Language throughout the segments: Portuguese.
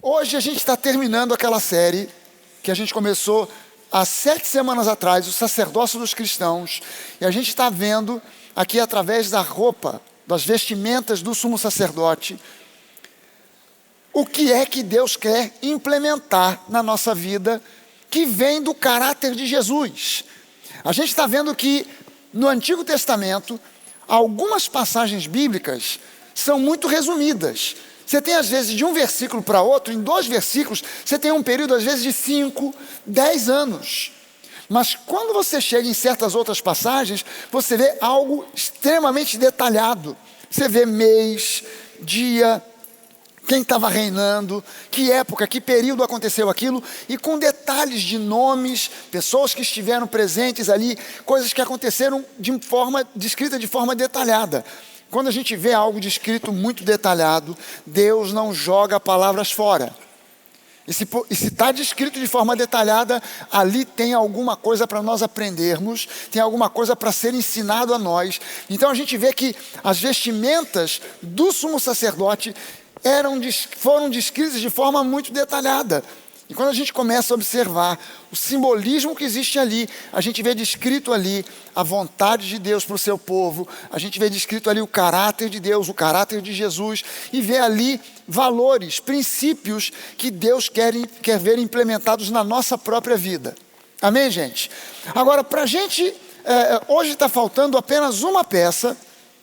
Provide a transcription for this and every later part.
Hoje a gente está terminando aquela série que a gente começou há 7 semanas atrás, o sacerdócio dos cristãos, e a gente está vendo aqui através da roupa, das vestimentas do sumo sacerdote, o que é que Deus quer implementar na nossa vida, que vem do caráter de Jesus. A gente está vendo que no Antigo Testamento, algumas passagens bíblicas são muito resumidas. Você tem às vezes de um versículo para outro, em 2 versículos, você tem um período às vezes de 5, 10 anos. Mas quando você chega em certas outras passagens, você vê algo extremamente detalhado. Você vê mês, dia, quem estava reinando, que época, que período aconteceu aquilo, e com detalhes de nomes, pessoas que estiveram presentes ali, coisas que aconteceram descrita de forma detalhada. Quando a gente vê algo descrito muito detalhado, Deus não joga palavras fora. E se está descrito de forma detalhada, ali tem alguma coisa para nós aprendermos, tem alguma coisa para ser ensinado a nós. Então a gente vê que as vestimentas do sumo sacerdote foram descritas de forma muito detalhada. E quando a gente começa a observar o simbolismo que existe ali, a gente vê descrito ali a vontade de Deus para o seu povo, a gente vê descrito ali o caráter de Deus, o caráter de Jesus, e vê ali valores, princípios que Deus quer ver implementados na nossa própria vida. Amém, gente? Agora, para a gente, hoje está faltando apenas uma peça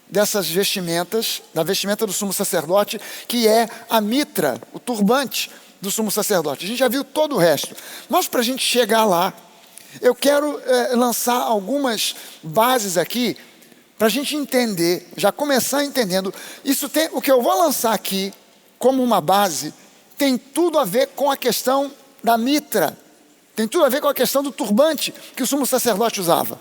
dessas vestimentas, da vestimenta do sumo sacerdote, que é a mitra, o turbante do sumo sacerdote. A gente já viu todo o resto. Mas para a gente chegar lá, eu quero lançar algumas bases aqui, para a gente entender, já começar entendendo. O que eu vou lançar aqui, como uma base, tem tudo a ver com a questão da mitra, tem tudo a ver com a questão do turbante que o sumo sacerdote usava.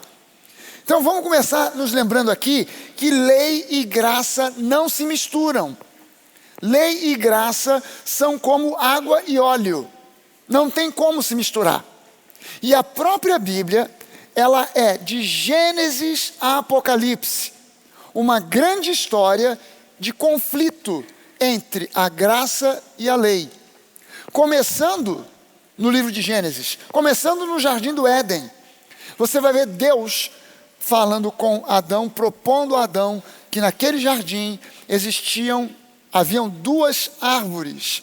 Então vamos começar nos lembrando aqui que lei e graça não se misturam. Lei e graça são como água e óleo. Não tem como se misturar. E a própria Bíblia, ela é de Gênesis a Apocalipse, uma grande história de conflito entre a graça e a lei. Começando no livro de Gênesis, começando no Jardim do Éden. Você vai ver Deus falando com Adão, propondo a Adão que naquele jardim haviam 2 árvores,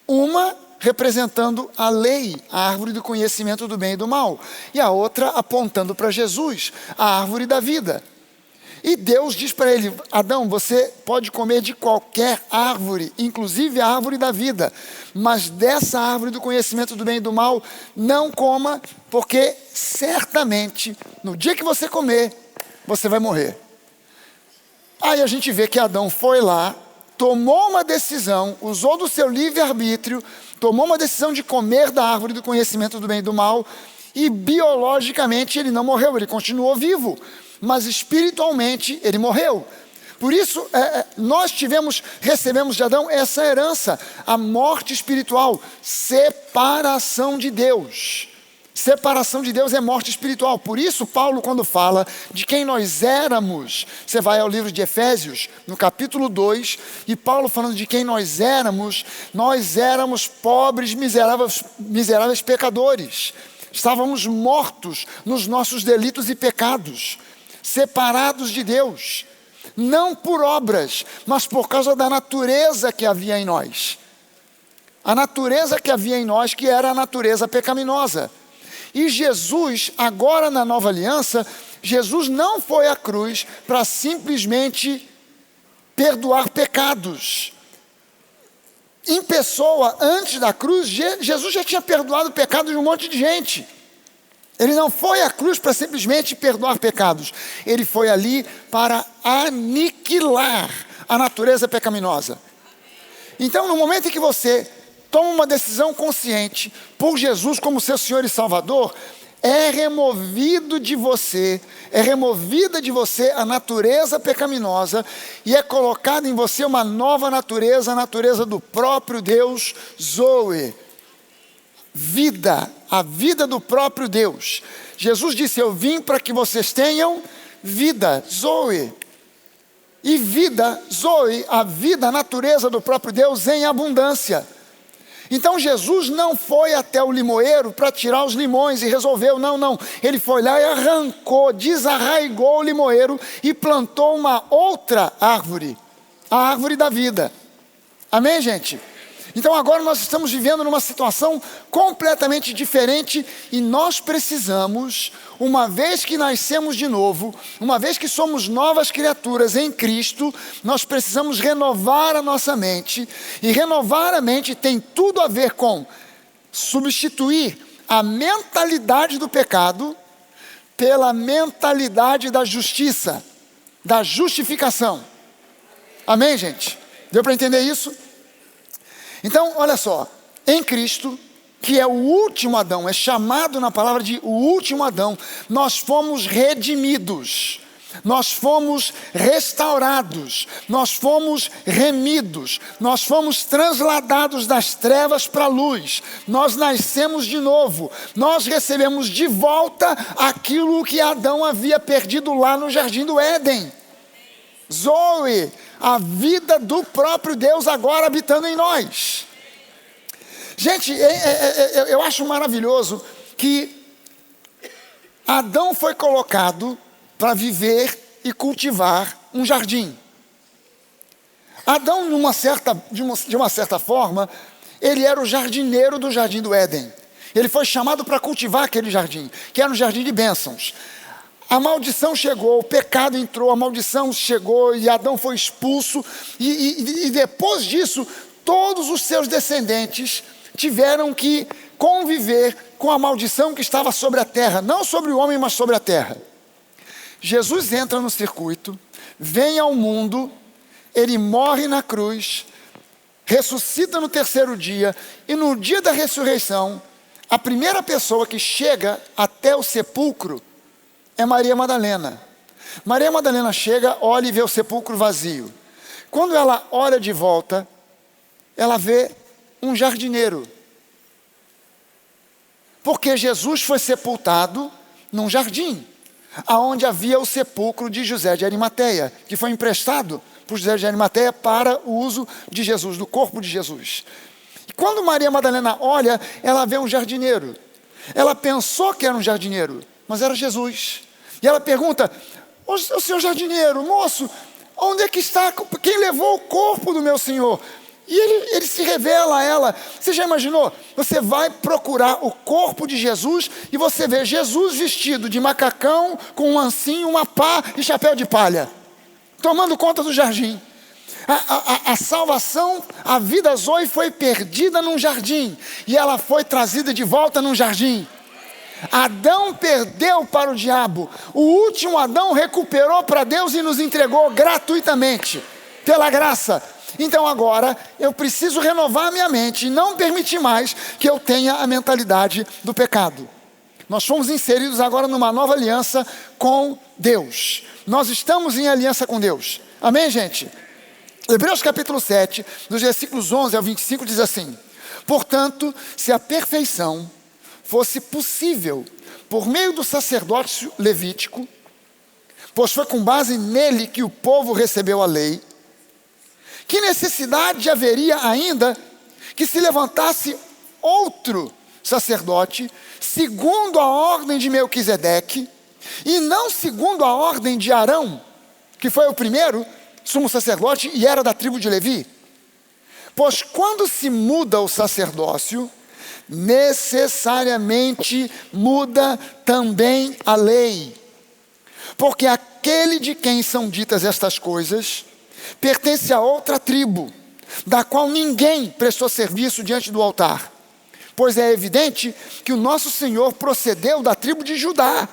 uma representando a lei, a árvore do conhecimento do bem e do mal, e a outra apontando para Jesus, a árvore da vida. E Deus diz para ele: Adão, você pode comer de qualquer árvore, inclusive a árvore da vida, mas dessa árvore do conhecimento do bem e do mal, não coma, porque certamente, no dia que você comer, você vai morrer. Aí a gente vê que Adão foi lá, tomou uma decisão, usou do seu livre-arbítrio, tomou uma decisão de comer da árvore do conhecimento do bem e do mal, e biologicamente ele não morreu, ele continuou vivo, mas espiritualmente ele morreu. Por isso, nós recebemos de Adão essa herança, a morte espiritual, separação de Deus. Separação de Deus é morte espiritual. Por isso, Paulo, quando fala de quem nós éramos, você vai ao livro de Efésios, no capítulo 2, e Paulo falando de quem nós éramos pobres, miseráveis pecadores. Estávamos mortos nos nossos delitos e pecados, separados de Deus, não por obras, mas por causa da natureza que havia em nós. A natureza que havia em nós, que era a natureza pecaminosa. E Jesus, agora na nova aliança, Jesus não foi à cruz para simplesmente perdoar pecados. Em pessoa, antes da cruz, Jesus já tinha perdoado o pecado de um monte de gente. Ele não foi à cruz para simplesmente perdoar pecados. Ele foi ali para aniquilar a natureza pecaminosa. Então, no momento em que você toma uma decisão consciente por Jesus como seu Senhor e Salvador, é removida de você a natureza pecaminosa e é colocada em você uma nova natureza, a natureza do próprio Deus, Zoe. Vida, a vida do próprio Deus. Jesus disse: eu vim para que vocês tenham vida, Zoe. E vida, Zoe, a vida, a natureza do próprio Deus em abundância. Então Jesus não foi até o limoeiro para tirar os limões e resolveu, não. Ele foi lá e arrancou, desarraigou o limoeiro e plantou uma outra árvore, a árvore da vida. Amém, gente? Então agora nós estamos vivendo numa situação completamente diferente e nós precisamos, uma vez que nascemos de novo, uma vez que somos novas criaturas em Cristo, nós precisamos renovar a nossa mente. E renovar a mente tem tudo a ver com substituir a mentalidade do pecado pela mentalidade da justiça, da justificação. Amém, gente? Deu para entender isso? Então, olha só, em Cristo, que é o último Adão, é chamado na palavra de o último Adão, nós fomos redimidos, nós fomos restaurados, nós fomos remidos, nós fomos transladados das trevas para a luz, nós nascemos de novo, nós recebemos de volta aquilo que Adão havia perdido lá no Jardim do Éden. Zoe, a vida do próprio Deus agora habitando em nós. Gente, eu acho maravilhoso que Adão foi colocado para viver e cultivar um jardim. Adão, de uma certa forma, ele era o jardineiro do Jardim do Éden. Ele foi chamado para cultivar aquele jardim, que era um jardim de bênçãos. A maldição chegou, o pecado entrou, a maldição chegou e Adão foi expulso. E depois disso, todos os seus descendentes tiveram que conviver com a maldição que estava sobre a terra. Não sobre o homem, mas sobre a terra. Jesus entra no circuito, vem ao mundo, ele morre na cruz, ressuscita no terceiro dia. E no dia da ressurreição, a primeira pessoa que chega até o sepulcro é Maria Madalena. Maria Madalena chega, olha e vê o sepulcro vazio. Quando ela olha de volta, ela vê um jardineiro. Porque Jesus foi sepultado num jardim, aonde havia o sepulcro de José de Arimateia, que foi emprestado por José de Arimateia para o uso de Jesus, do corpo de Jesus. E quando Maria Madalena olha, ela vê um jardineiro. Ela pensou que era um jardineiro, mas era Jesus. E ela pergunta: o senhor jardineiro, moço, onde é que está? Quem levou o corpo do meu senhor? E ele se revela a ela. Você já imaginou? Você vai procurar o corpo de Jesus e você vê Jesus vestido de macacão, com um ancinho, uma pá e chapéu de palha, tomando conta do jardim. A salvação, a vida Zoe foi perdida num jardim e ela foi trazida de volta num jardim. Adão perdeu para o diabo, o último Adão recuperou para Deus e nos entregou gratuitamente, pela graça. Então agora eu preciso renovar a minha mente e não permitir mais que eu tenha a mentalidade do pecado. Nós fomos inseridos agora numa nova aliança com Deus. Nós estamos em aliança com Deus. Amém, gente? Hebreus capítulo 7, dos versículos 11 ao 25 diz assim: portanto, se a perfeição fosse possível por meio do sacerdócio levítico, pois foi com base nele que o povo recebeu a lei, que necessidade haveria ainda que se levantasse outro sacerdote, segundo a ordem de Melquisedeque, e não segundo a ordem de Arão, que foi o primeiro sumo sacerdote e era da tribo de Levi? Pois quando se muda o sacerdócio, necessariamente muda também a lei. Porque aquele de quem são ditas estas coisas pertence a outra tribo, da qual ninguém prestou serviço diante do altar. Pois é evidente que o nosso Senhor procedeu da tribo de Judá,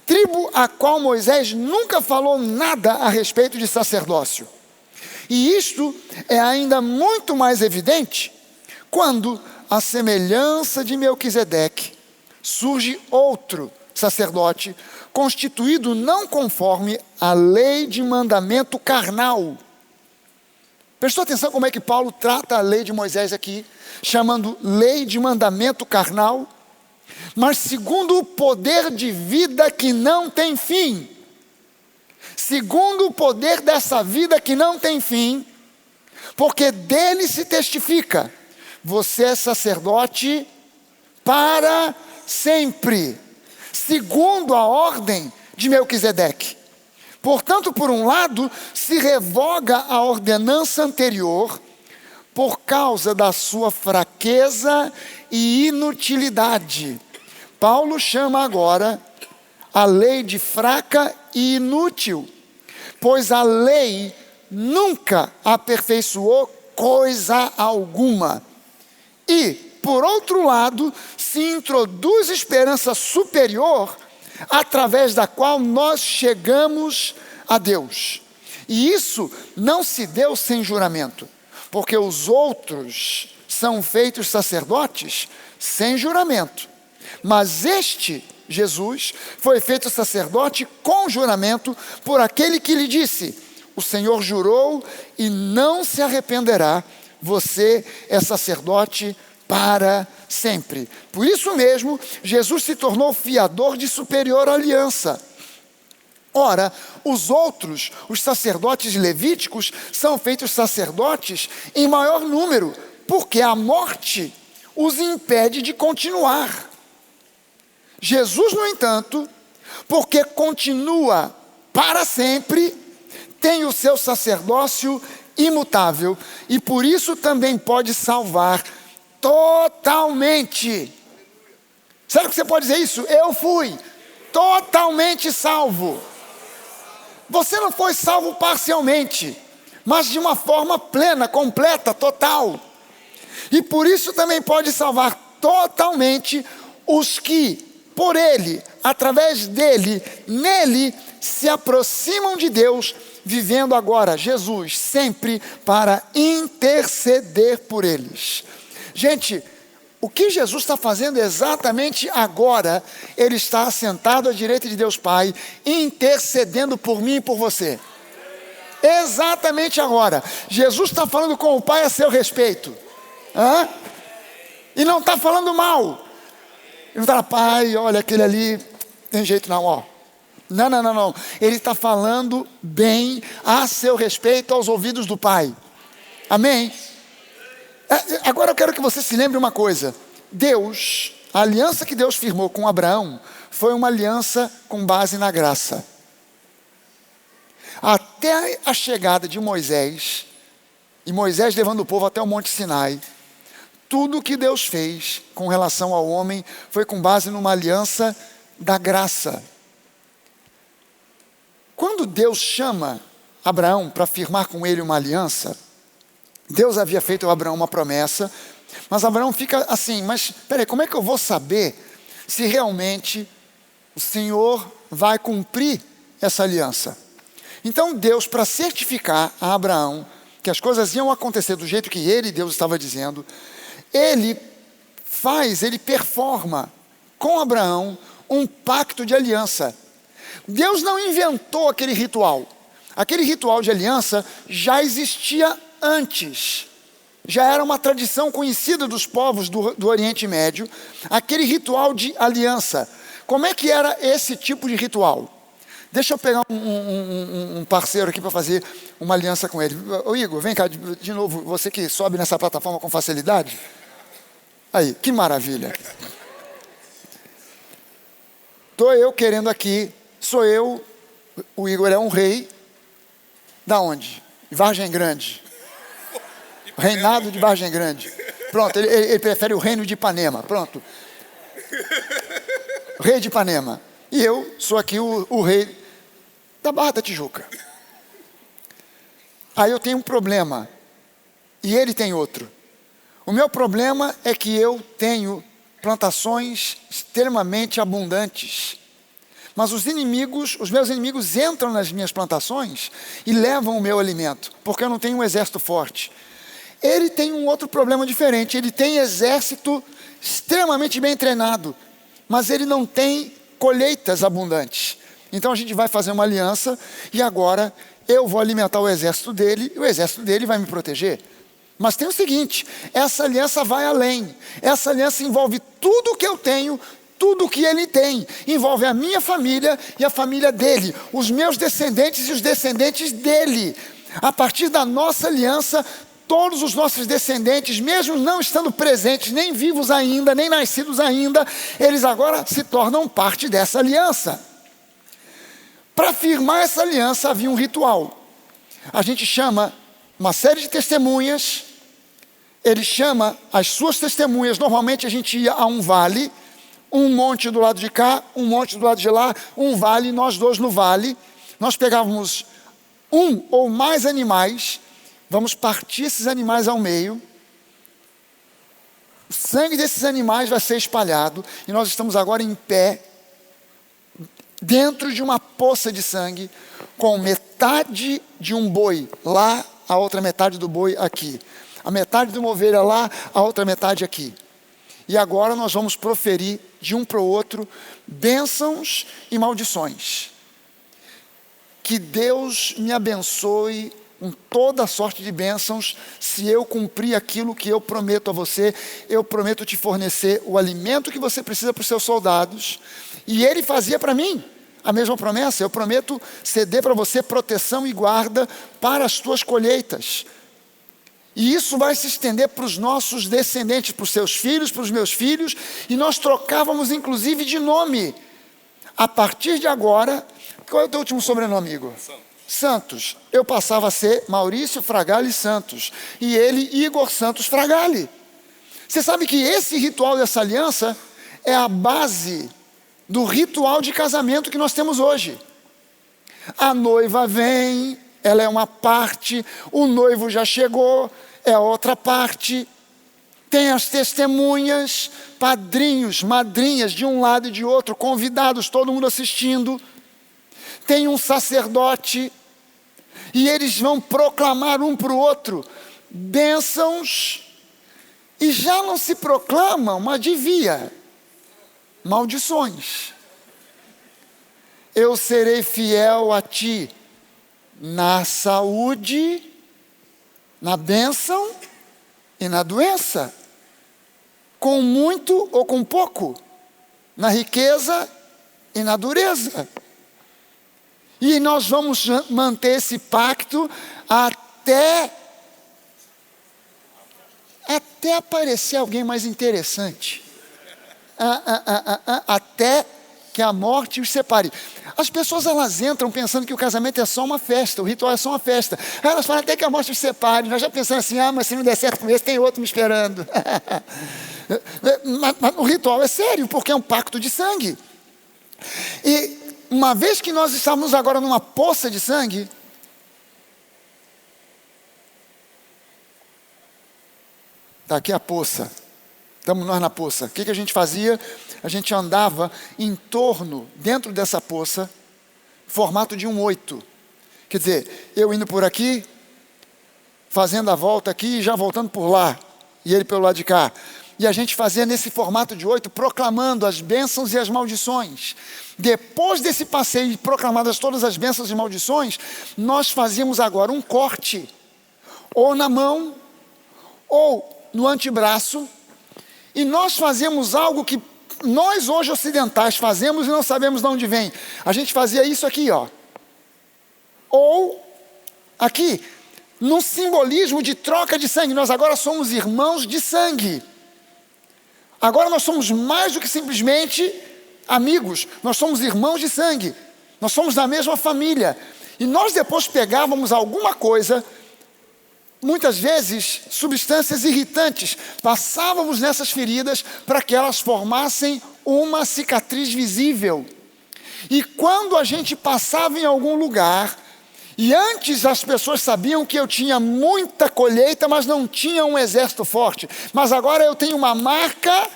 tribo a qual Moisés nunca falou nada a respeito de sacerdócio. E isto é ainda muito mais evidente quando, à semelhança de Melquisedeque, surge outro sacerdote, constituído não conforme a lei de mandamento carnal. Prestou atenção como é que Paulo trata a lei de Moisés aqui, chamando lei de mandamento carnal, mas segundo o poder de vida que não tem fim. Segundo o poder dessa vida que não tem fim, porque dele se testifica, você é sacerdote para sempre, segundo a ordem de Melquisedeque. Portanto, por um lado, se revoga a ordenança anterior por causa da sua fraqueza e inutilidade. Paulo chama agora a lei de fraca e inútil, pois a lei nunca aperfeiçoou coisa alguma. E, por outro lado, se introduz esperança superior, através da qual nós chegamos a Deus. E isso não se deu sem juramento, porque os outros são feitos sacerdotes sem juramento. Mas este, Jesus, foi feito sacerdote com juramento por aquele que lhe disse: o Senhor jurou e não se arrependerá, você é sacerdote para sempre. Por isso mesmo, Jesus se tornou fiador de superior aliança. Ora, os outros, os sacerdotes levíticos, são feitos sacerdotes em maior número, porque a morte os impede de continuar. Jesus, no entanto, porque continua para sempre, tem o seu sacerdócio imutável, e por isso também pode salvar totalmente. Será que você pode dizer isso? Eu fui totalmente salvo. Você não foi salvo parcialmente, mas de uma forma plena, completa, total. E por isso também pode salvar totalmente os que, por Ele, através dele, nele, se aproximam de Deus, vivendo agora, Jesus, sempre para interceder por eles. Gente, o que Jesus está fazendo exatamente agora? Ele está assentado à direita de Deus Pai, intercedendo por mim e por você. Exatamente agora. Jesus está falando com o Pai a seu respeito. E não está falando mal. Ele não está, Pai, olha aquele ali, tem jeito não, ó. Não. Ele está falando bem a seu respeito aos ouvidos do Pai. Amém? Agora eu quero que você se lembre uma coisa. Deus, a aliança que Deus firmou com Abraão, foi uma aliança com base na graça. Até a chegada de Moisés, e Moisés levando o povo até o Monte Sinai, tudo que Deus fez com relação ao homem foi com base numa aliança da graça. Quando Deus chama Abraão para firmar com ele uma aliança, Deus havia feito a Abraão uma promessa, mas Abraão fica assim, mas peraí, como é que eu vou saber se realmente o Senhor vai cumprir essa aliança? Então Deus, para certificar a Abraão que as coisas iam acontecer do jeito que ele, Deus, estava dizendo, ele performa com Abraão um pacto de aliança. Deus não inventou aquele ritual. Aquele ritual de aliança já existia antes. Já era uma tradição conhecida dos povos do Oriente Médio, aquele ritual de aliança. Como é que era esse tipo de ritual? Deixa eu pegar um parceiro aqui para fazer uma aliança com ele. Ô Igor, vem cá de novo, você que sobe nessa plataforma com facilidade. Aí, que maravilha. Estou eu querendo aqui, sou eu, o Igor é um rei, da onde? De Vargem Grande. Reinado de Vargem Grande. Pronto, ele prefere o reino de Ipanema, pronto. Rei de Ipanema. E eu sou aqui o rei da Barra da Tijuca. Aí eu tenho um problema, e ele tem outro. O meu problema é que eu tenho plantações extremamente abundantes. Mas os meus inimigos entram nas minhas plantações e levam o meu alimento, porque eu não tenho um exército forte. Ele tem um outro problema diferente, ele tem exército extremamente bem treinado, mas ele não tem colheitas abundantes. Então a gente vai fazer uma aliança e agora eu vou alimentar o exército dele e o exército dele vai me proteger. Mas tem o seguinte, essa aliança vai além. Essa aliança envolve tudo o que eu tenho, tudo o que ele tem. Envolve a minha família e a família dele, os meus descendentes e os descendentes dele. A partir da nossa aliança, todos os nossos descendentes, mesmo não estando presentes, nem vivos ainda, nem nascidos ainda, eles agora se tornam parte dessa aliança. Para firmar essa aliança havia um ritual. A gente chama uma série de testemunhas, ele chama as suas testemunhas, normalmente a gente ia a um vale, um monte do lado de cá, um monte do lado de lá, um vale, nós dois no vale, nós pegávamos um ou mais animais, vamos partir esses animais ao meio, o sangue desses animais vai ser espalhado, e nós estamos agora em pé, dentro de uma poça de sangue, com metade de um boi lá, a outra metade do boi aqui. A metade de uma ovelha lá, a outra metade aqui. E agora nós vamos proferir de um para o outro bênçãos e maldições. Que Deus me abençoe com toda sorte de bênçãos, se eu cumprir aquilo que eu prometo a você. Eu prometo te fornecer o alimento que você precisa para os seus soldados. E ele fazia para mim a mesma promessa. Eu prometo ceder para você proteção e guarda para as tuas colheitas. E isso vai se estender para os nossos descendentes, para os seus filhos, para os meus filhos. E nós trocávamos inclusive de nome. A partir de agora, qual é o teu último sobrenome, Igor? Santos. Eu passava a ser Maurício Fragale Santos. E ele, Igor Santos Fragale. Você sabe que esse ritual dessa aliança é a base do ritual de casamento que nós temos hoje. A noiva vem, ela é uma parte, o noivo já chegou, é a outra parte. Tem as testemunhas, padrinhos, madrinhas de um lado e de outro, convidados, todo mundo assistindo. Tem um sacerdote, e eles vão proclamar um para o outro bênçãos, e já não se proclamam, adivinha, maldições. Eu serei fiel a ti na saúde, na bênção e na doença, com muito ou com pouco, na riqueza e na dureza. E nós vamos manter esse pacto até aparecer alguém mais interessante. Até que a morte os separe. As pessoas, elas entram pensando que o casamento é só uma festa, o ritual é só uma festa. Aí elas falam até que a morte os separe. Nós já pensamos assim, mas se não der certo com esse, tem outro me esperando. Mas o ritual é sério, porque é um pacto de sangue. E uma vez que nós estamos agora numa poça de sangue, está aqui a poça. Estamos nós na poça. O que a gente fazia? A gente andava em torno, dentro dessa poça, formato de um 8. Quer dizer, eu indo por aqui, fazendo a volta aqui e já voltando por lá. E ele pelo lado de cá. E a gente fazia nesse formato de 8, proclamando as bênçãos e as maldições. Depois desse passeio, proclamadas todas as bênçãos e maldições, nós fazíamos agora um corte, ou na mão, ou no antebraço, e nós fazemos algo que nós hoje ocidentais fazemos e não sabemos de onde vem. A gente fazia isso aqui, ó. Ou aqui, num simbolismo de troca de sangue. Nós agora somos irmãos de sangue. Agora nós somos mais do que simplesmente amigos. Nós somos irmãos de sangue. Nós somos da mesma família. E nós depois pegávamos alguma coisa, muitas vezes substâncias irritantes, passávamos nessas feridas para que elas formassem uma cicatriz visível. E quando a gente passava em algum lugar, e antes as pessoas sabiam que eu tinha muita colheita, mas não tinha um exército forte. Mas agora eu tenho uma marca,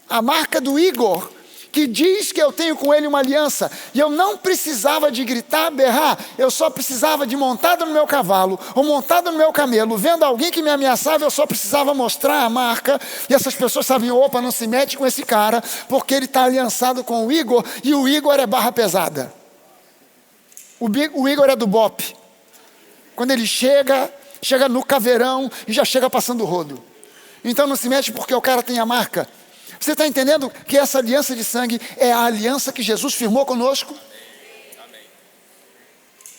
a marca do Igor, que diz que eu tenho com ele uma aliança. E eu não precisava de gritar, berrar. Eu só precisava de, montado no meu cavalo, ou montado no meu camelo, vendo alguém que me ameaçava, eu só precisava mostrar a marca. E essas pessoas sabiam, opa, não se mete com esse cara, porque ele está aliançado com o Igor, e o Igor é barra pesada. O Igor é do BOP. Quando ele chega no caveirão e já chega passando o rodo. Então não se mete porque o cara tem a marca. Você está entendendo que essa aliança de sangue é a aliança que Jesus firmou conosco? Amém.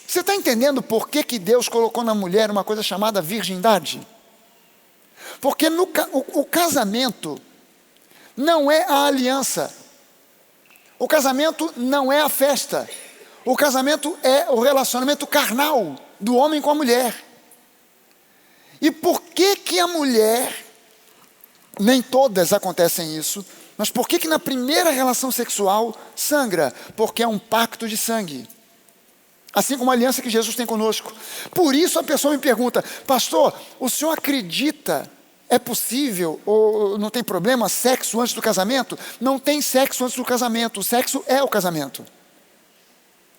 Você está entendendo por que Deus colocou na mulher uma coisa chamada virgindade? Porque o casamento não é a aliança. O casamento não é a festa. O casamento é o relacionamento carnal do homem com a mulher. E por que a mulher, nem todas acontecem isso, mas por que na primeira relação sexual sangra? Porque é um pacto de sangue. Assim como a aliança que Jesus tem conosco. Por isso a pessoa me pergunta: pastor, o senhor acredita, é possível ou não tem problema sexo antes do casamento? Não tem sexo antes do casamento, o sexo é o casamento.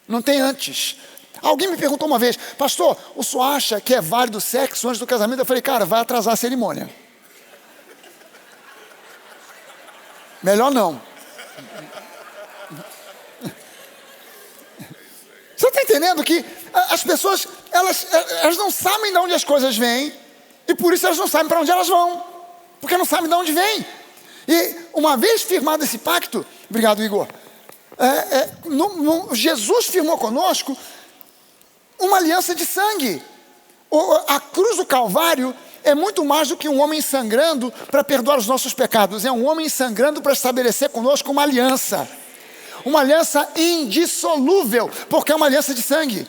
Não tem antes. Alguém me perguntou uma vez: pastor, o senhor acha que é válido sexo antes do casamento? Eu falei: cara, vai atrasar a cerimônia. Melhor não. Você está entendendo que as pessoas, elas não sabem de onde as coisas vêm, e por isso elas não sabem para onde elas vão, porque não sabem de onde vem. E uma vez firmado esse pacto, obrigado, Igor, Jesus firmou conosco uma aliança de sangue. A cruz do Calvário é muito mais do que um homem sangrando para perdoar os nossos pecados. É um homem sangrando para estabelecer conosco uma aliança indissolúvel, porque é uma aliança de sangue,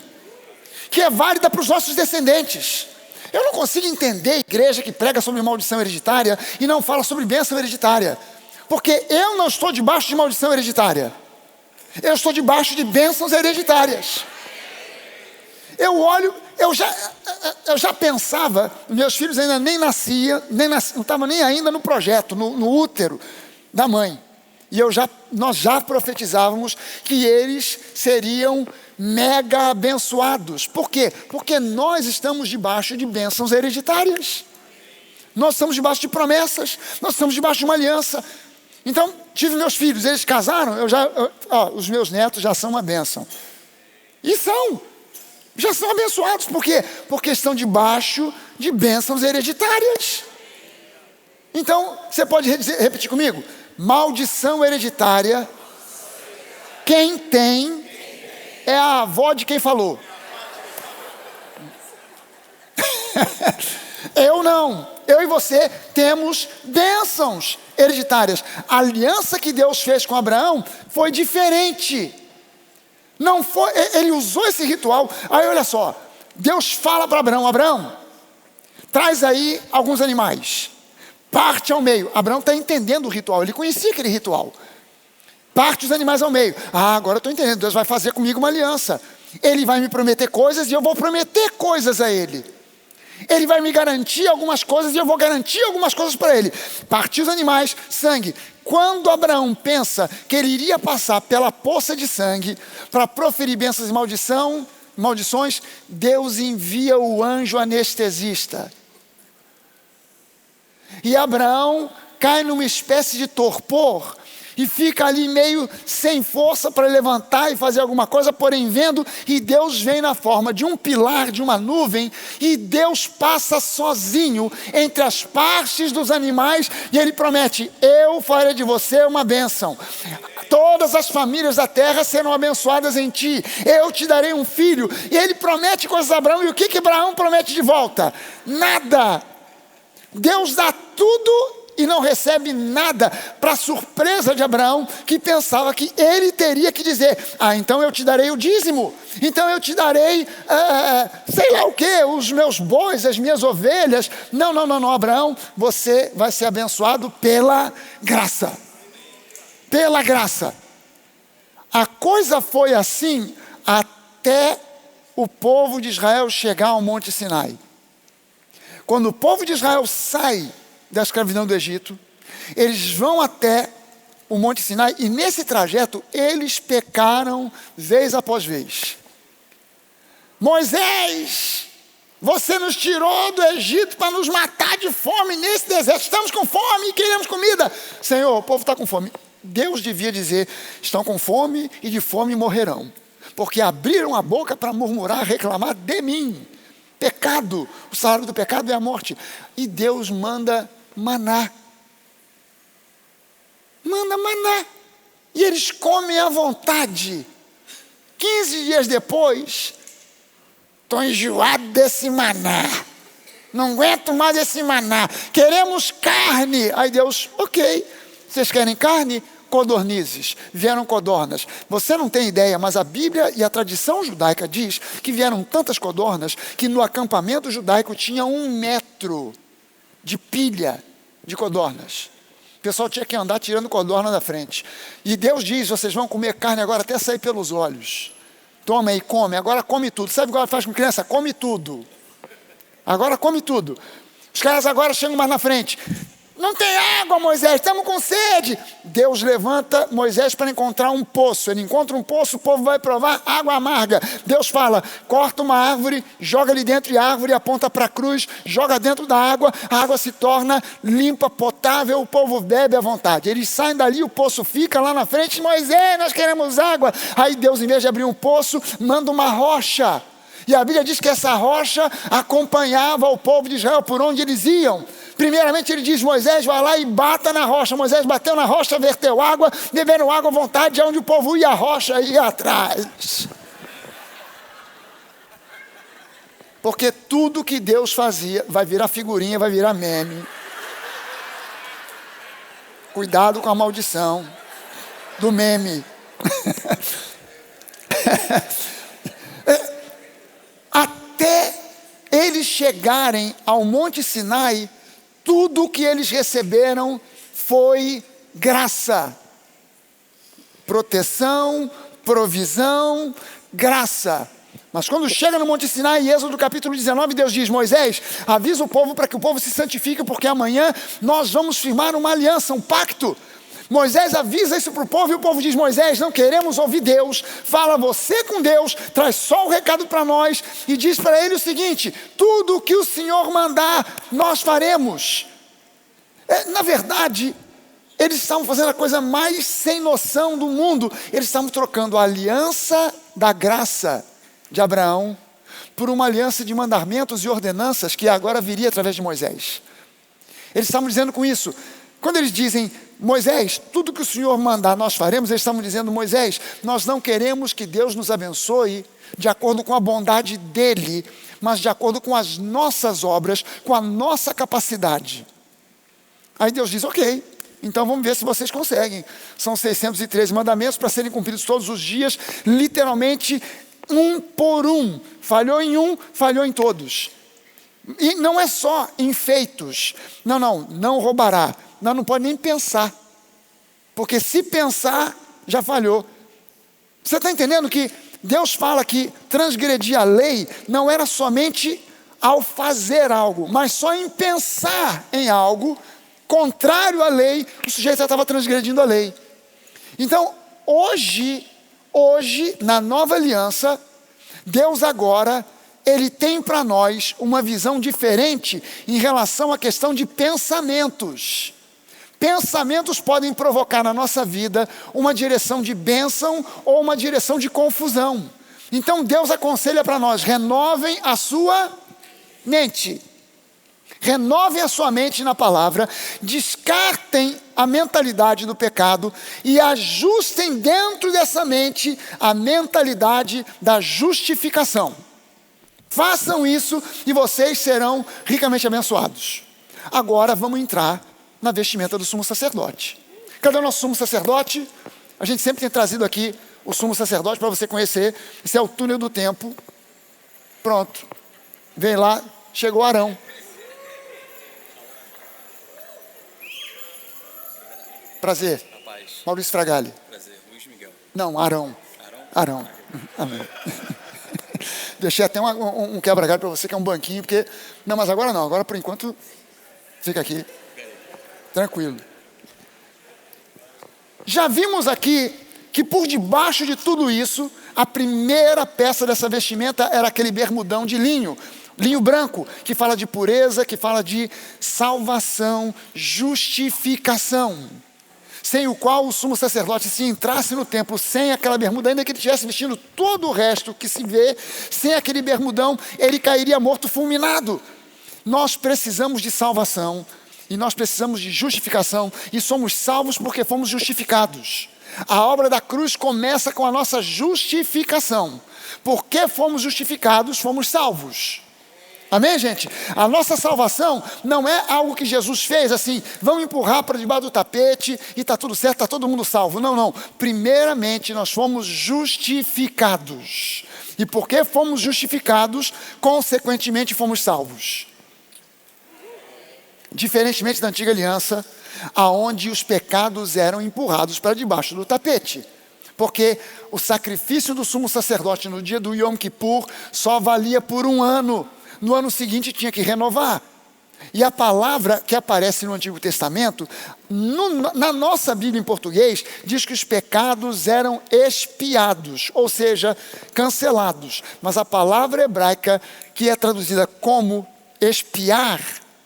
que é válida para os nossos descendentes. Eu não consigo entender a igreja que prega sobre maldição hereditária e não fala sobre bênção hereditária, porque eu não estou debaixo de maldição hereditária, eu estou debaixo de bênçãos hereditárias. Eu já pensava, meus filhos ainda nem nasciam, não estavam nem ainda no projeto, no útero da mãe. E nós já profetizávamos que eles seriam mega abençoados. Por quê? Porque nós estamos debaixo de bênçãos hereditárias. Nós estamos debaixo de promessas, nós estamos debaixo de uma aliança. Então, tive meus filhos, eles casaram, os meus netos já são uma bênção. E já são abençoados. Por quê? Porque estão debaixo de bênçãos hereditárias. Então, você pode repetir comigo? Maldição hereditária, quem tem é a avó de quem falou. Eu não. Eu e você temos bênçãos hereditárias. A aliança que Deus fez com Abraão foi diferente. Não foi, ele usou esse ritual. Aí olha só, Deus fala para Abraão: Abraão, traz aí alguns animais, parte ao meio. Abraão está entendendo o ritual, ele conhecia aquele ritual. Parte os animais ao meio. Agora eu estou entendendo, Deus vai fazer comigo uma aliança. Ele vai me prometer coisas e eu vou prometer coisas a ele. Ele vai me garantir algumas coisas e eu vou garantir algumas coisas para ele. Partiu os animais, sangue. Quando Abraão pensa que ele iria passar pela poça de sangue para proferir bênçãos e maldições, Deus envia o anjo anestesista. E Abraão cai numa espécie de torpor e fica ali meio sem força para levantar e fazer alguma coisa, porém vendo, e Deus vem na forma de um pilar, de uma nuvem, e Deus passa sozinho entre as partes dos animais, e Ele promete: eu farei de você uma bênção, todas as famílias da terra serão abençoadas em ti, eu te darei um filho. E Ele promete coisas a Abraão, e o que Abraão promete de volta? Nada. Deus dá tudo e não recebe nada, para surpresa de Abraão, que pensava que ele teria que dizer: então eu te darei o dízimo, então eu te darei, sei lá o que, os meus bois, as minhas ovelhas. Não, Abraão, você vai ser abençoado pela graça. Pela graça. A coisa foi assim até o povo de Israel chegar ao Monte Sinai. Quando o povo de Israel sai da escravidão do Egito, eles vão até o Monte Sinai, e nesse trajeto eles pecaram vez após vez. Moisés, você nos tirou do Egito para nos matar de fome nesse deserto, estamos com fome e queremos comida. Senhor, o povo está com fome. Deus devia dizer: estão com fome e de fome morrerão, porque abriram a boca para murmurar, reclamar de mim. Pecado, o salário do pecado é a morte. E Deus manda maná. Manda maná. E eles comem à vontade. 15 dias depois, estou enjoado desse maná. Não aguento mais esse maná, queremos carne. Aí Deus, ok, vocês querem carne? Codornizes, vieram codornas. Você não tem ideia, mas a Bíblia e a tradição judaica diz que vieram tantas codornas que no acampamento judaico tinha 1 metro de pilha de codornas. O pessoal tinha que andar tirando codorna da frente. E Deus diz, vocês vão comer carne agora até sair pelos olhos. Toma aí, come, agora come tudo. Sabe o que ela faz com criança? Come tudo. Agora come tudo. Os caras agora chegam mais na frente. Não tem água, Moisés, estamos com sede. Deus levanta Moisés para encontrar um poço. Ele encontra um poço, o povo vai provar água amarga. Deus fala, corta uma árvore, joga ali dentro de árvore, aponta para a cruz, joga dentro da água, a água se torna limpa, potável, o povo bebe à vontade. Eles saem dali, o poço fica lá na frente, Moisés, nós queremos água. Aí Deus, em vez de abrir um poço, manda uma rocha. E a Bíblia diz que essa rocha acompanhava o povo de Israel por onde eles iam. Primeiramente ele diz, Moisés vai lá e bata na rocha. Moisés bateu na rocha, verteu água, beberam água à vontade, onde o povo ia, a rocha ia atrás. Porque tudo que Deus fazia vai virar figurinha, vai virar meme. Cuidado com a maldição do meme. Até eles chegarem ao Monte Sinai, tudo o que eles receberam foi graça. Proteção, provisão, graça. Mas quando chega no Monte Sinai, em Êxodo capítulo 19, Deus diz, Moisés, avisa o povo para que o povo se santifique, porque amanhã nós vamos firmar uma aliança, um pacto. Moisés avisa isso para o povo e o povo diz, Moisés, não queremos ouvir Deus, fala você com Deus, traz só o recado para nós e diz para ele o seguinte, tudo o que o Senhor mandar, nós faremos. Na verdade, eles estavam fazendo a coisa mais sem noção do mundo, eles estavam trocando a aliança da graça de Abraão por uma aliança de mandamentos e ordenanças que agora viria através de Moisés. Eles estavam dizendo com isso, quando eles dizem, Moisés, tudo que o Senhor mandar nós faremos, eles estavam dizendo, Moisés, nós não queremos que Deus nos abençoe de acordo com a bondade dEle, mas de acordo com as nossas obras, com a nossa capacidade. Aí Deus diz, ok, então vamos ver se vocês conseguem. São 613 mandamentos para serem cumpridos todos os dias, literalmente um por um. Falhou em um, falhou em todos. E não é só em feitos. Não roubará. Não pode nem pensar. Porque se pensar, já falhou. Você está entendendo que Deus fala que transgredir a lei não era somente ao fazer algo, mas só em pensar em algo contrário à lei, o sujeito já estava transgredindo a lei. Então, hoje, na nova aliança, Deus agora, Ele tem para nós uma visão diferente em relação à questão de pensamentos. Pensamentos podem provocar na nossa vida uma direção de bênção ou uma direção de confusão. Então Deus aconselha para nós, renovem a sua mente. Renovem a sua mente na palavra, descartem a mentalidade do pecado e ajustem dentro dessa mente a mentalidade da justificação. Façam isso e vocês serão ricamente abençoados. Agora vamos entrar na vestimenta do sumo sacerdote. Cadê o nosso sumo sacerdote? A gente sempre tem trazido aqui o sumo sacerdote para você conhecer. Esse é o túnel do tempo. Pronto. Vem lá, chegou Arão. Prazer. Maurício Fragali. Prazer. Luiz Miguel. Não, Arão. Arão. Amém. Deixei até um quebra-galho para você, que é um banquinho, porque... Não, mas agora não. Agora, por enquanto, fica aqui. Tranquilo. Já vimos aqui que por debaixo de tudo isso, a primeira peça dessa vestimenta era aquele bermudão de linho branco, que fala de pureza, que fala de salvação, justificação. Sem o qual o sumo sacerdote, se entrasse no templo sem aquela bermuda, ainda que ele estivesse vestindo todo o resto que se vê, sem aquele bermudão, ele cairia morto fulminado. Nós precisamos de salvação, e nós precisamos de justificação, e somos salvos porque fomos justificados. A obra da cruz começa com a nossa justificação. Porque fomos justificados, fomos salvos. Amém, gente? A nossa salvação não é algo que Jesus fez assim, vamos empurrar para debaixo do tapete e está tudo certo, está todo mundo salvo. Não, não. Primeiramente, nós fomos justificados. E porque fomos justificados, consequentemente fomos salvos. Diferentemente da antiga aliança, aonde os pecados eram empurrados para debaixo do tapete. Porque o sacrifício do sumo sacerdote no dia do Yom Kippur só valia por um ano. No ano seguinte tinha que renovar. E a palavra que aparece no Antigo Testamento, na nossa Bíblia em português, diz que os pecados eram expiados, ou seja, cancelados. Mas a palavra hebraica, que é traduzida como expiar,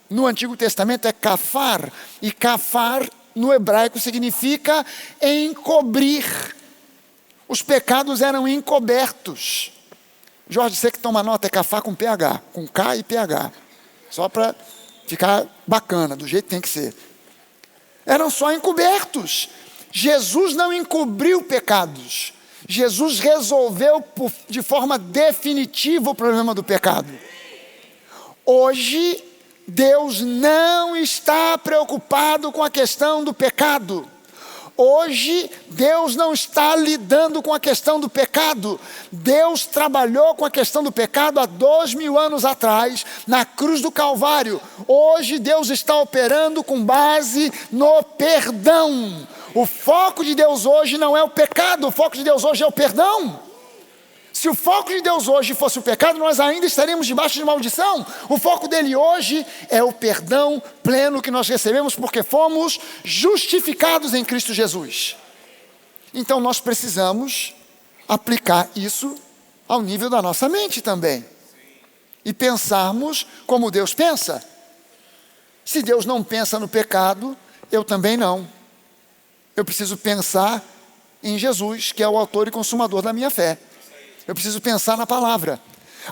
no Antigo Testamento é kafar. E kafar, no hebraico, significa encobrir. Os pecados eram encobertos. Jorge, você que toma nota, é kafar com PH, com K e PH. Só para ficar bacana, do jeito que tem que ser. Eram só encobertos. Jesus não encobriu pecados. Jesus resolveu de forma definitiva o problema do pecado. Hoje, Deus não está preocupado com a questão do pecado. Hoje, Deus não está lidando com a questão do pecado. Deus trabalhou com a questão do pecado há 2000 anos atrás, na cruz do Calvário. Hoje, Deus está operando com base no perdão. O foco de Deus hoje não é o pecado, o foco de Deus hoje é o perdão. Se o foco de Deus hoje fosse o pecado, nós ainda estaríamos debaixo de maldição. O foco dele hoje é o perdão pleno que nós recebemos porque fomos justificados em Cristo Jesus. Então nós precisamos aplicar isso ao nível da nossa mente também. E pensarmos como Deus pensa. Se Deus não pensa no pecado, eu também não. Eu preciso pensar em Jesus, que é o autor e consumador da minha fé. Eu preciso pensar na palavra.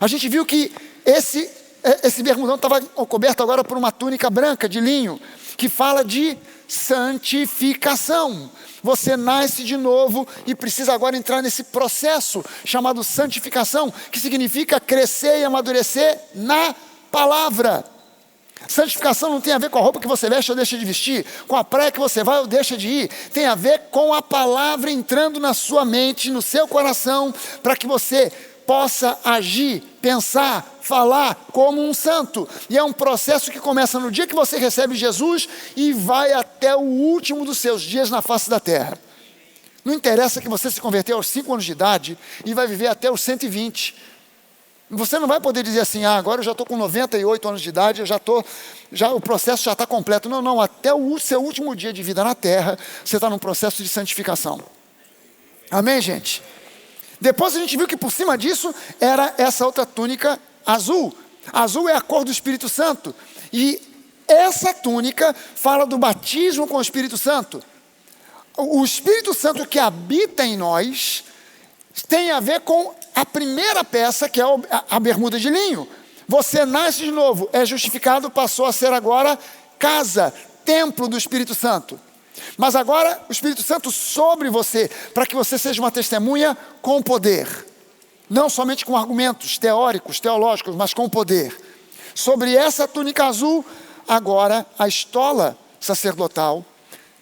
A gente viu que esse bermudão estava coberto agora por uma túnica branca de linho, que fala de santificação. Você nasce de novo e precisa agora entrar nesse processo chamado santificação, que significa crescer e amadurecer na palavra. Santificação não tem a ver com a roupa que você veste ou deixa de vestir, com a praia que você vai ou deixa de ir. Tem a ver com a palavra entrando na sua mente, no seu coração, para que você possa agir, pensar, falar como um santo. E é um processo que começa no dia que você recebe Jesus e vai até o último dos seus dias na face da terra. Não interessa que você se converteu aos 5 anos de idade e vai viver até os 120. Você não vai poder dizer assim, agora eu já estou com 98 anos de idade, o processo já está completo. Não, não, até o seu último dia de vida na terra, você está num processo de santificação. Amém, gente? Depois a gente viu que por cima disso era essa outra túnica azul. Azul é a cor do Espírito Santo. E essa túnica fala do batismo com o Espírito Santo. O Espírito Santo que habita em nós tem a ver com a primeira peça, que é a bermuda de linho. Você nasce de novo, é justificado, passou a ser agora casa, templo do Espírito Santo. Mas agora o Espírito Santo sobre você, para que você seja uma testemunha com poder. Não somente com argumentos teóricos, teológicos, mas com poder. Sobre essa túnica azul, agora a estola sacerdotal,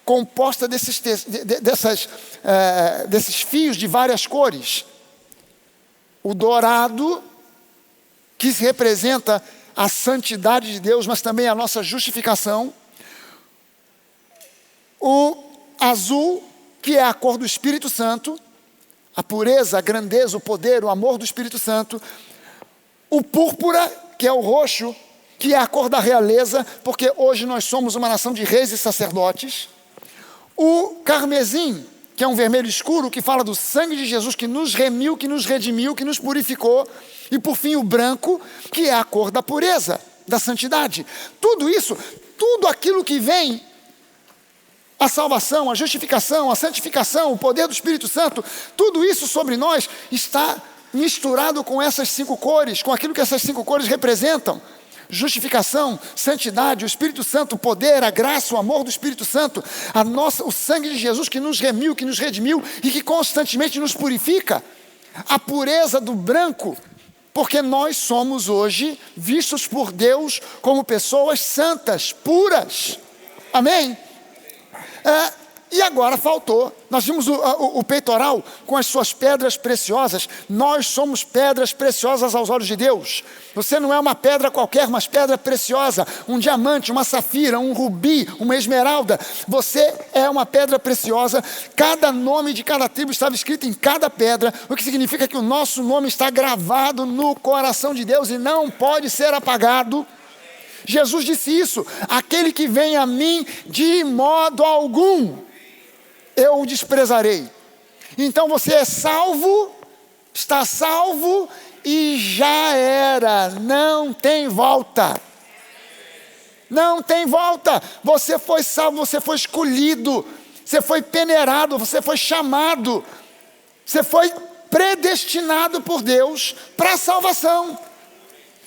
composta desses fios de várias cores. O dourado, que representa a santidade de Deus, mas também a nossa justificação. O azul, que é a cor do Espírito Santo, a pureza, a grandeza, o poder, o amor do Espírito Santo. O púrpura, que é o roxo, que é a cor da realeza, porque hoje nós somos uma nação de reis e sacerdotes. O carmesim, que é um vermelho escuro, que fala do sangue de Jesus, que nos remiu, que nos redimiu, que nos purificou. E por fim o branco, que é a cor da pureza, da santidade. Tudo isso, tudo aquilo que vem, a salvação, a justificação, a santificação, o poder do Espírito Santo, tudo isso sobre nós está misturado com essas 5 cores, com aquilo que essas 5 cores representam. Justificação, santidade, o Espírito Santo, o poder, a graça, o amor do Espírito Santo, o sangue de Jesus que nos remiu, que nos redimiu e que constantemente nos purifica. A pureza do branco, Porque nós somos hoje vistos por Deus como pessoas santas, puras. Amém? E agora faltou, nós vimos o peitoral com as suas pedras preciosas. Nós somos pedras preciosas aos olhos de Deus. Você não é uma pedra qualquer, mas pedra preciosa, um diamante, uma safira, um rubi, uma esmeralda. Você é uma pedra preciosa. Cada nome de cada tribo estava escrito em cada pedra, o que significa que o nosso nome está gravado no coração de Deus e não pode ser apagado. Jesus disse isso: aquele que vem a mim, de modo algum eu o desprezarei. Então você é salvo, está salvo e já era, não tem volta. Não tem volta. Você foi salvo, você foi escolhido, você foi peneirado, você foi chamado, você foi predestinado por Deus para a salvação.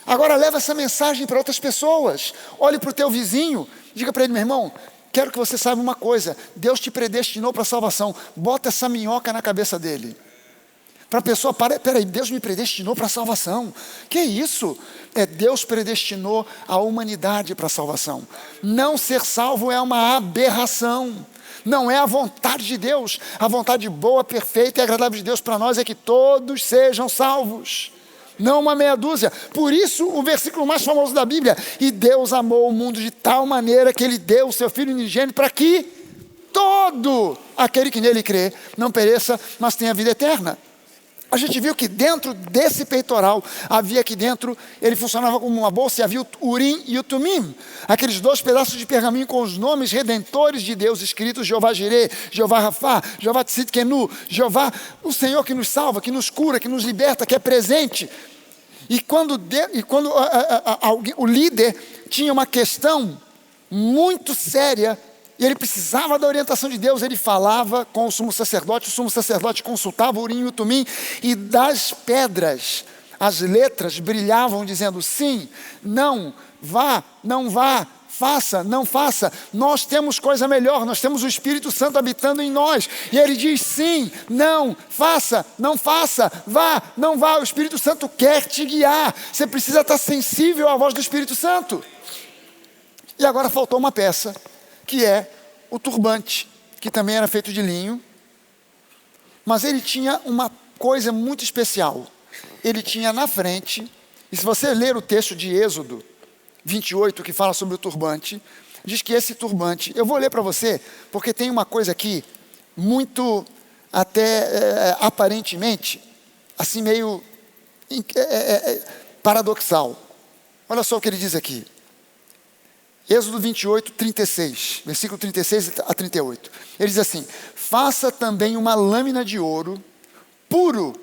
Agora leva essa mensagem para outras pessoas. Olhe para o teu vizinho, diga para ele: meu irmão, quero que você saiba uma coisa, Deus te predestinou para a salvação. Bota essa minhoca na cabeça dele. Para a pessoa, peraí, Deus me predestinou para a salvação. Que isso? Deus predestinou a humanidade para a salvação. Não ser salvo é uma aberração. Não é a vontade de Deus. A vontade boa, perfeita e agradável de Deus para nós é que todos sejam salvos, não uma meia dúzia. Por isso o versículo mais famoso da Bíblia: e Deus amou o mundo de tal maneira que Ele deu o seu Filho unigênito para que todo aquele que nele crê não pereça, mas tenha vida eterna. A gente viu que dentro desse peitoral, havia aqui dentro, ele funcionava como uma bolsa, e havia o Urim e o Tumim, aqueles 2 pedaços de pergaminho com os nomes redentores de Deus escritos: Jeová Jireh, Jeová Rafá, Jeová Tzidkenu, Jeová, o Senhor que nos salva, que nos cura, que nos liberta, que é presente. E quando o líder tinha uma questão muito séria, e ele precisava da orientação de Deus, ele falava com o sumo sacerdote consultava o Urim e o Tumim, e das pedras, as letras brilhavam dizendo: sim, não, vá, não vá, faça, não faça. Nós temos coisa melhor, nós temos o Espírito Santo habitando em nós. E ele diz: sim, não, faça, não faça, vá, não vá. O Espírito Santo quer te guiar. Você precisa estar sensível à voz do Espírito Santo. E agora faltou uma peça, que é o turbante, que também era feito de linho, mas ele tinha uma coisa muito especial. Ele tinha na frente, e se você ler o texto de Êxodo 28, que fala sobre o turbante, diz que esse turbante, eu vou ler para você, porque tem uma coisa aqui, muito até aparentemente, assim meio paradoxal. Olha só o que ele diz aqui. Êxodo 28, 36, versículo 36 a 38. Ele diz assim: faça também uma lâmina de ouro puro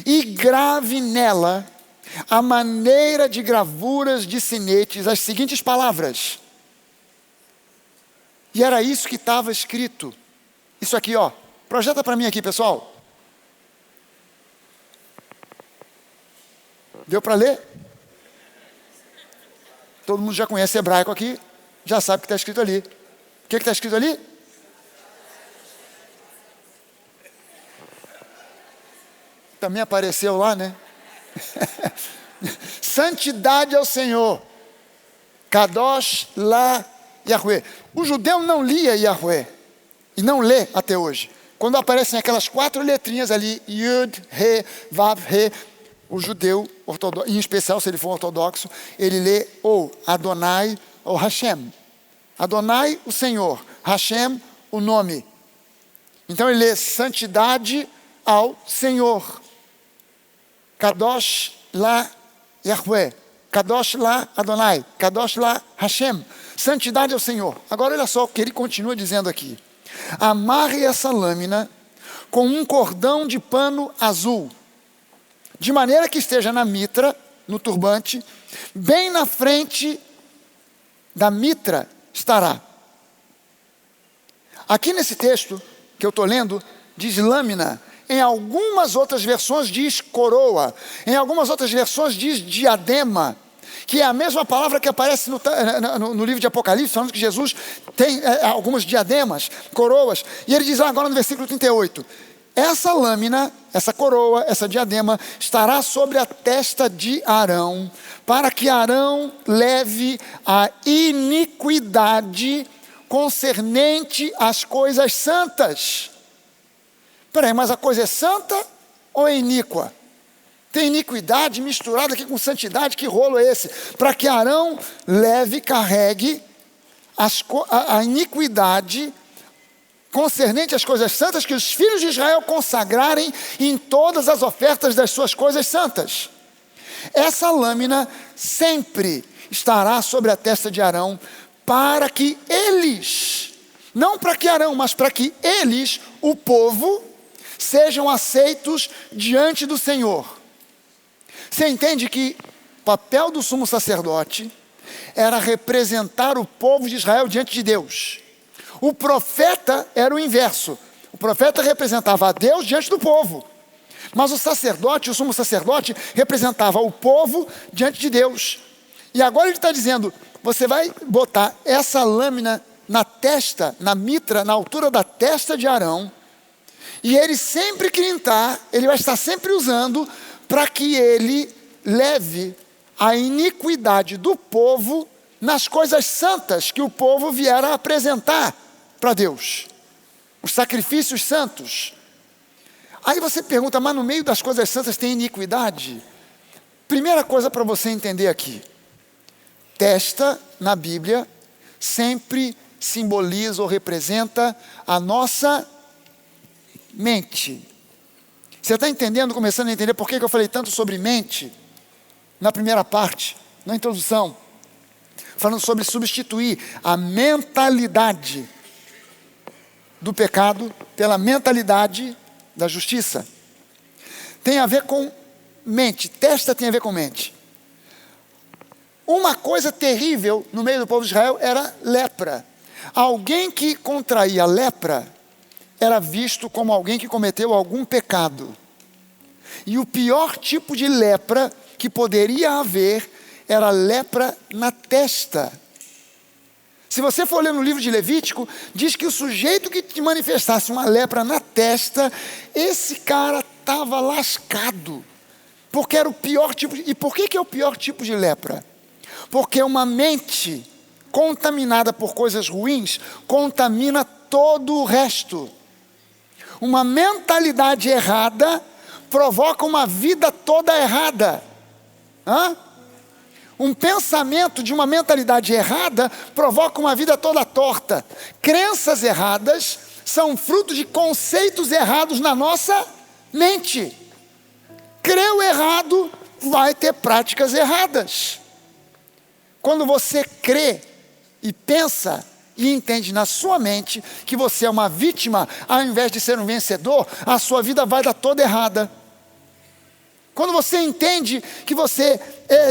e grave nela, a maneira de gravuras de sinetes, as seguintes palavras. E era isso que estava escrito. Isso aqui, ó. Projeta para mim aqui, pessoal. Deu para ler? Todo mundo já conhece hebraico aqui, já sabe o que está escrito ali. O que está escrito ali? Também apareceu lá, né? Santidade ao Senhor. Kadosh la Yahweh. O judeu não lia Yahweh, e não lê até hoje. Quando aparecem aquelas 4 letrinhas ali, Yud, He, Vav, He, o judeu ortodoxo, em especial se ele for ortodoxo, ele lê ou Adonai ou Hashem. Adonai, o Senhor. Hashem, o nome. Então ele lê santidade ao Senhor. Kadosh la Yahweh. Kadosh la Adonai. Kadosh la Hashem. Santidade ao Senhor. Agora olha só o que ele continua dizendo aqui. Amarre essa lâmina com um cordão de pano azul, de maneira que esteja na mitra, no turbante, bem na frente da mitra estará. Aqui nesse texto que eu estou lendo, diz lâmina. Em algumas outras versões diz coroa. Em algumas outras versões diz diadema, que é a mesma palavra que aparece no livro de Apocalipse, falando que Jesus tem algumas diademas, coroas. E ele diz agora no versículo 38, Essa lâmina, essa coroa, essa diadema, estará sobre a testa de Arão, para que Arão leve a iniquidade concernente às coisas santas. Peraí, mas a coisa é santa ou é iníqua? Tem iniquidade misturada aqui com santidade, que rolo é esse? Para que Arão carregue a iniquidade concernente às coisas santas que os filhos de Israel consagrarem em todas as ofertas das suas coisas santas. Essa lâmina sempre estará sobre a testa de Arão, para que eles, não para que Arão, mas para que eles, o povo, sejam aceitos diante do Senhor. Você entende que o papel do sumo sacerdote era representar o povo de Israel diante de Deus. O profeta era o inverso. O profeta representava a Deus diante do povo. Mas o sacerdote, o sumo sacerdote, representava o povo diante de Deus. E agora ele está dizendo, você vai botar essa lâmina na testa, na mitra, na altura da testa de Arão, e ele sempre ele vai estar sempre usando para que ele leve a iniquidade do povo nas coisas santas que o povo vier a apresentar para Deus, os sacrifícios santos. Aí você pergunta, mas no meio das coisas santas tem iniquidade? Primeira coisa para você entender aqui, testa na Bíblia sempre simboliza ou representa a nossa mente. Você está entendendo, começando a entender por que eu falei tanto sobre mente na primeira parte, na introdução, falando sobre substituir a mentalidade do pecado pela mentalidade da justiça. Tem a ver com mente, testa tem a ver com mente. Uma coisa terrível no meio do povo de Israel era lepra. Alguém que contraía lepra era visto como alguém que cometeu algum pecado. E o pior tipo de lepra que poderia haver era lepra na testa. Se você for ler no livro de Levítico, diz que o sujeito que te manifestasse uma lepra na testa, esse cara estava lascado. Porque era o pior tipo. E por que é o pior tipo de lepra? Porque uma mente contaminada por coisas ruins contamina todo o resto. Uma mentalidade errada provoca uma vida toda errada. Um pensamento de uma mentalidade errada provoca uma vida toda torta. Crenças erradas são fruto de conceitos errados na nossa mente. Creu errado, vai ter práticas erradas. Quando você crê e pensa e entende na sua mente que você é uma vítima, ao invés de ser um vencedor, a sua vida vai dar toda errada. Quando você entende que você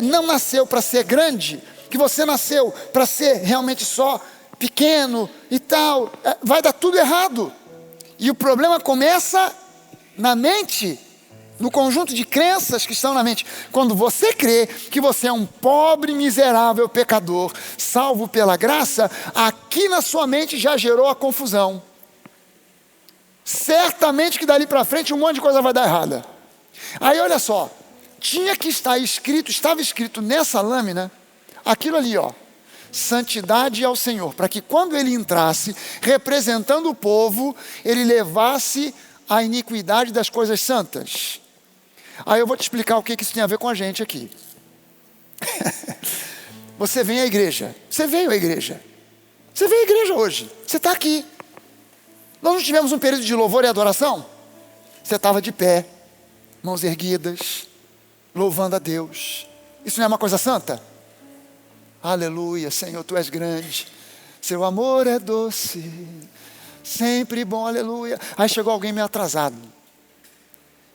não nasceu para ser grande, que você nasceu para ser realmente só pequeno e tal, vai dar tudo errado. E o problema começa na mente, no conjunto de crenças que estão na mente. Quando você crê que você é um pobre, miserável pecador, salvo pela graça, aqui na sua mente já gerou a confusão. Certamente que dali para frente um monte de coisa vai dar errada. Aí olha só, estava escrito nessa lâmina, aquilo ali ó, santidade ao Senhor, para que quando ele entrasse, representando o povo, ele levasse a iniquidade das coisas santas. Aí eu vou te explicar o que isso tem a ver com a gente aqui. Você vem à igreja, você veio à igreja, você veio à igreja hoje, você está aqui. Nós não tivemos um período de louvor e adoração? Você estava de pé, mãos erguidas, louvando a Deus. Isso não é uma coisa santa? Aleluia, Senhor, Tu és grande, Seu amor é doce, sempre bom, aleluia. Aí chegou alguém meio atrasado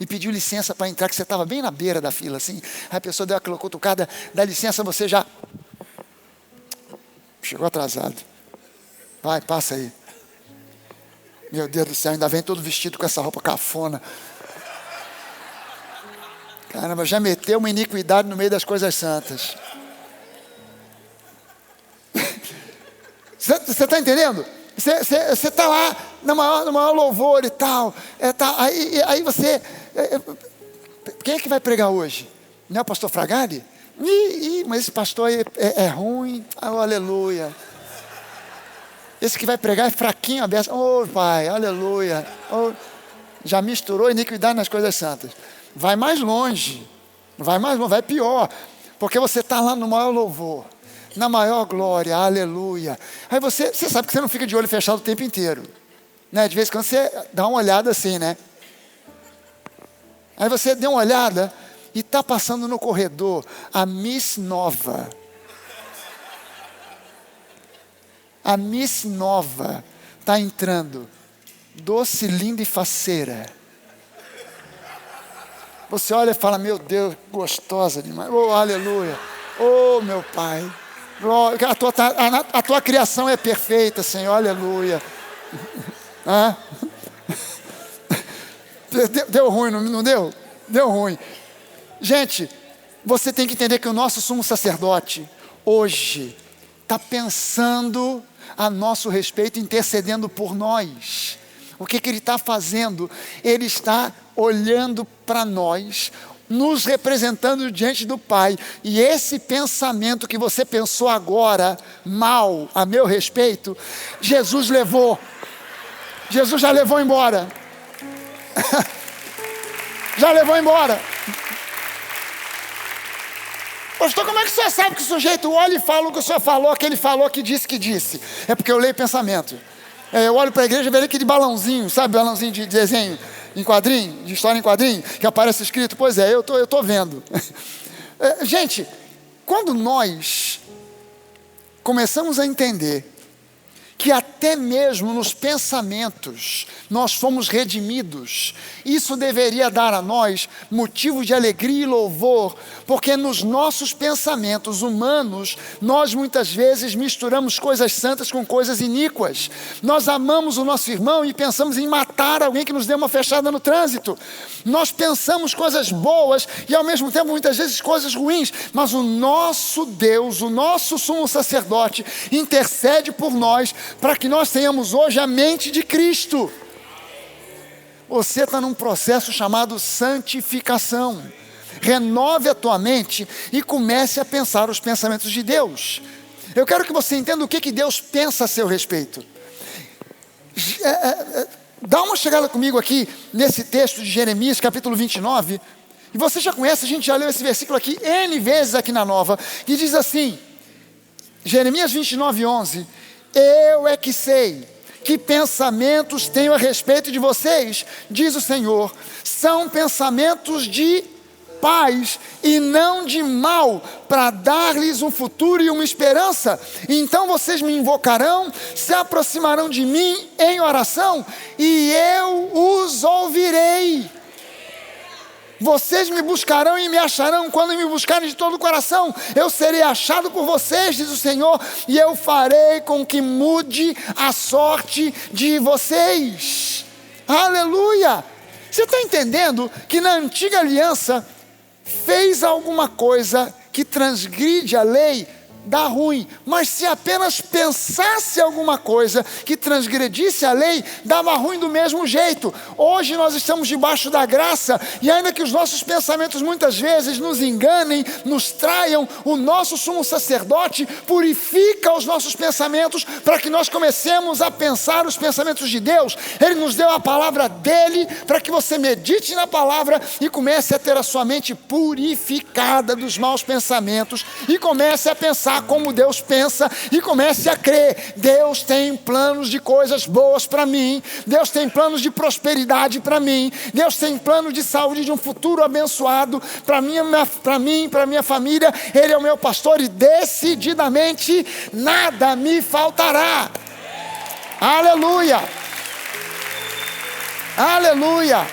e pediu licença para entrar, que você estava bem na beira da fila, assim. Aí a pessoa deu aquela cutucada, dá licença, você já chegou atrasado. Vai, passa aí. Meu Deus do céu, ainda vem todo vestido com essa roupa cafona. Caramba, já meteu uma iniquidade no meio das coisas santas. Você está entendendo? Você está lá, no maior louvor e tal. Aí você... quem é que vai pregar hoje? Não é o pastor Fragale? Mas esse pastor é ruim. Oh, aleluia. Esse que vai pregar é fraquinho, aberto. Oh, Pai, aleluia. Oh, já misturou iniquidade nas coisas santas. Vai mais longe. Vai pior. Porque você está lá no maior louvor, na maior glória, aleluia. Aí você sabe que você não fica de olho fechado o tempo inteiro, né? De vez em quando você dá uma olhada assim, né? Aí você deu uma olhada e está passando no corredor a Miss Nova. A Miss Nova está entrando, doce, linda e faceira. Você olha e fala, meu Deus, gostosa demais. Oh, aleluia. Oh, meu Pai. A tua criação é perfeita, Senhor. Aleluia. Deu ruim, não deu? Deu ruim. Gente, você tem que entender que o nosso sumo sacerdote, hoje, está pensando a nosso respeito, intercedendo por nós. O que ele está fazendo? Ele está olhando para nós, nos representando diante do Pai. E esse pensamento que você pensou agora, mal, a meu respeito, Jesus levou. Jesus já levou embora. Já levou embora. Pastor, como é que o senhor sabe que o sujeito olha e fala o que o senhor falou, que ele falou, que disse? É porque eu leio pensamento. Eu olho para a igreja e vejo aquele balãozinho, sabe? Balãozinho de desenho em quadrinho, de história em quadrinho, que aparece escrito. Pois é, eu tô vendo. Gente, quando nós começamos a entender que até mesmo nos pensamentos nós fomos redimidos, isso deveria dar a nós motivo de alegria e louvor, porque nos nossos pensamentos humanos, nós muitas vezes misturamos coisas santas com coisas iníquas. Nós amamos o nosso irmão e pensamos em matar alguém que nos deu uma fechada no trânsito. Nós pensamos coisas boas e ao mesmo tempo muitas vezes coisas ruins, mas o nosso Deus, o nosso sumo sacerdote intercede por nós para que nós tenhamos hoje a mente de Cristo. Você está num processo chamado santificação. Renove a tua mente e comece a pensar os pensamentos de Deus. Eu quero que você entenda o que Deus pensa a seu respeito. Dá uma chegada comigo aqui nesse texto de Jeremias, capítulo 29. E você já conhece, a gente já leu esse versículo aqui N vezes aqui na Nova, que diz assim, Jeremias 29, 11: eu é que sei que pensamentos tenho a respeito de vocês, diz o Senhor, são pensamentos de paz e não de mal, para dar-lhes um futuro e uma esperança. Então vocês me invocarão, se aproximarão de mim em oração, e eu os ouvirei. Vocês me buscarão e me acharão quando me buscarem de todo o coração. Eu serei achado por vocês, diz o Senhor, e eu farei com que mude a sorte de vocês. Aleluia! Você está entendendo que na antiga aliança fez alguma coisa que transgride a lei, dá ruim, mas se apenas pensasse alguma coisa que transgredisse a lei, dava ruim do mesmo jeito. Hoje nós estamos debaixo da graça, e ainda que os nossos pensamentos muitas vezes nos enganem, nos traiam, o nosso sumo sacerdote purifica os nossos pensamentos para que nós comecemos a pensar os pensamentos de Deus. Ele nos deu a palavra dele para que você medite na palavra e comece a ter a sua mente purificada dos maus pensamentos e comece a pensar como Deus pensa e comece a crer. Deus tem planos de coisas boas para mim. Deus tem planos de prosperidade para mim. Deus tem planos de saúde, de um futuro abençoado para mim, para minha família. Ele é o meu pastor e decididamente nada me faltará. Aleluia! Aleluia!